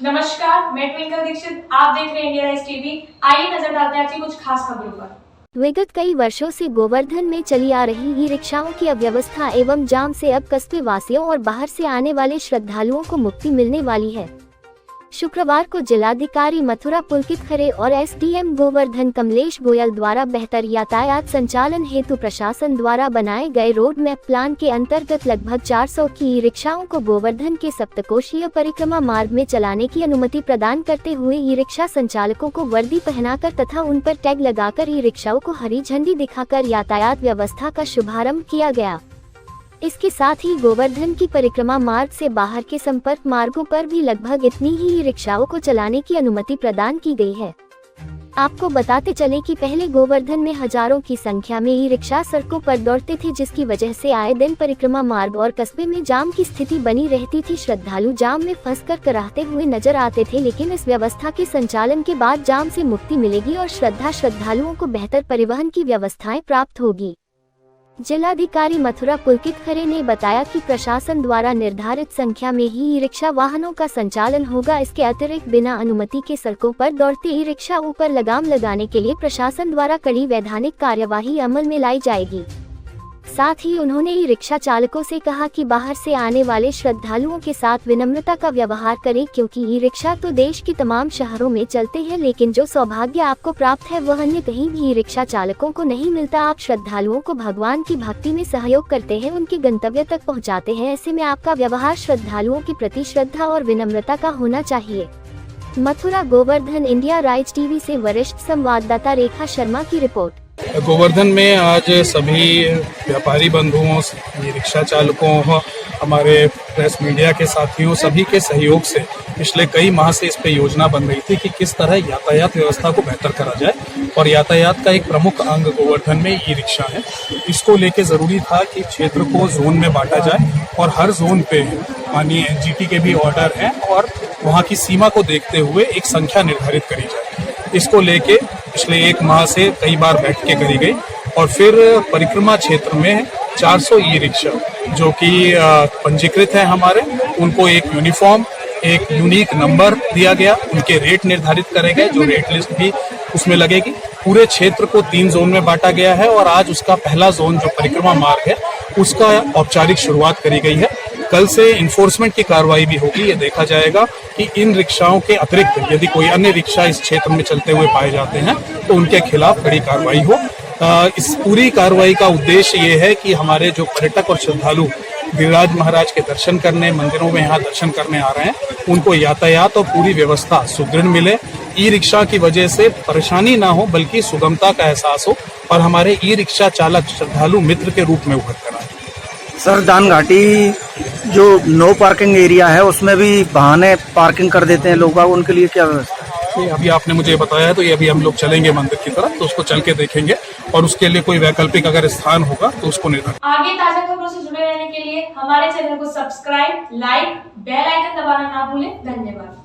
नमस्कार, मैं ट्विंकल दीक्षित। आप देख रहे हैं इंडिया राइज टीवी। आइए नजर डालते हैं आज की कुछ खास खबरों पर। विगत कई वर्षों से गोवर्धन में चली आ रही ई रिक्शाओं की अव्यवस्था एवं जाम से अब कस्बे वासियों और बाहर से आने वाले श्रद्धालुओं को मुक्ति मिलने वाली है। शुक्रवार को जिलाधिकारी मथुरा पुलकित खरे और एसडीएम गोवर्धन कमलेश गोयल द्वारा बेहतर यातायात संचालन हेतु प्रशासन द्वारा बनाए गए रोड मैप प्लान के अंतर्गत लगभग 400 की ई रिक्शाओं को गोवर्धन के सप्तकोशीय परिक्रमा मार्ग में चलाने की अनुमति प्रदान करते हुए ई रिक्शा संचालकों को वर्दी पहनाकर तथा उन पर टैग लगाकर ई रिक्शाओं को हरी झंडी दिखाकर यातायात व्यवस्था का शुभारंभ किया गया। इसके साथ ही गोवर्धन की परिक्रमा मार्ग से बाहर के संपर्क मार्गों पर भी लगभग इतनी ही ई रिक्शाओं को चलाने की अनुमति प्रदान की गई है। आपको बताते चले कि पहले गोवर्धन में हजारों की संख्या में ई रिक्शा सड़कों पर दौड़ते थे, जिसकी वजह से आए दिन परिक्रमा मार्ग और कस्बे में जाम की स्थिति बनी रहती थी। श्रद्धालु जाम में फंसकर कराहते हुए नजर आते थे, लेकिन इस व्यवस्था के संचालन के बाद जाम से मुक्ति मिलेगी और श्रद्धालुओं को बेहतर परिवहन की व्यवस्थाएं प्राप्त होगी। जिलाधिकारी मथुरा पुलकित खरे ने बताया कि प्रशासन द्वारा निर्धारित संख्या में ही ई रिक्शा वाहनों का संचालन होगा। इसके अतिरिक्त बिना अनुमति के सड़कों पर दौड़ते ई रिक्शाओं पर लगाम लगाने के लिए प्रशासन द्वारा कड़ी वैधानिक कार्यवाही अमल में लाई जाएगी। साथ ही उन्होंने ई रिक्शा चालकों से कहा कि बाहर से आने वाले श्रद्धालुओं के साथ विनम्रता का व्यवहार करें, क्योंकि ई रिक्शा तो देश के तमाम शहरों में चलते हैं, लेकिन जो सौभाग्य आपको प्राप्त है वह अन्य कहीं भी ई रिक्शा चालकों को नहीं मिलता। आप श्रद्धालुओं को भगवान की भक्ति में सहयोग करते हैं, उनके गंतव्य तक पहुँचाते हैं। ऐसे में आपका व्यवहार श्रद्धालुओं के प्रति श्रद्धा और विनम्रता का होना चाहिए। Mathura Govardhan India rise TV से वरिष्ठ संवाददाता रेखा शर्मा की रिपोर्ट। गोवर्धन में आज सभी व्यापारी बंधुओं, रिक्शा चालकों, हमारे प्रेस मीडिया के साथियों, सभी के सहयोग से पिछले कई माह से इस पे योजना बन रही थी कि किस तरह यातायात व्यवस्था को बेहतर करा जाए। और यातायात का एक प्रमुख अंग गोवर्धन में ई रिक्शा है। इसको लेके जरूरी था कि क्षेत्र को जोन में बांटा जाए और हर जोन पे माननीय एनजीटी के भी ऑर्डर हैं और वहाँ की सीमा को देखते हुए एक संख्या निर्धारित करी जाए। इसको लेके पिछले एक माह से कई बार बैठ के करी गई और फिर परिक्रमा क्षेत्र में 400 ई रिक्शा जो कि पंजीकृत है हमारे, उनको एक यूनिफॉर्म, एक यूनिक नंबर दिया गया, उनके रेट निर्धारित करे गए, जो रेट लिस्ट भी उसमें लगेगी। पूरे क्षेत्र को 3 जोन में बांटा गया है और आज उसका पहला जोन जो परिक्रमा मार्ग है उसका औपचारिक शुरुआत करी गई है। कल से इन्फोर्समेंट की कार्रवाई भी होगी। ये देखा जाएगा कि इन रिक्शाओं के अतिरिक्त यदि कोई अन्य रिक्शा इस क्षेत्र में चलते हुए पाए जाते हैं तो उनके खिलाफ कड़ी कार्रवाई हो। इस पूरी कार्रवाई का उद्देश्य ये है कि हमारे जो पर्यटक और श्रद्धालु गिरिराज महाराज के दर्शन करने, मंदिरों में यहाँ दर्शन करने आ रहे हैं, उनको यातायात और पूरी व्यवस्था सुदृढ़ मिले। ई रिक्शा की वजह से परेशानी ना हो बल्कि सुगमता का एहसास हो और हमारे ई रिक्शा चालक श्रद्धालु मित्र के रूप में उभर कर आए। सर, दान घाटी जो नो पार्किंग एरिया है उसमें भी बहाने पार्किंग कर देते हैं लोग, उनके लिए क्या व्यवस्था है? अभी आपने मुझे बताया है तो ये अभी हम लोग चलेंगे मंदिर की तरफ, तो उसको चल के देखेंगे और उसके लिए कोई वैकल्पिक अगर स्थान होगा तो उसको निर्धारित। आगे ताजा खबरों से जुड़े रहने के लिए हमारे चैनल को सब्सक्राइब, लाइक, बेल आइकन दबाना ना भूलें। धन्यवाद।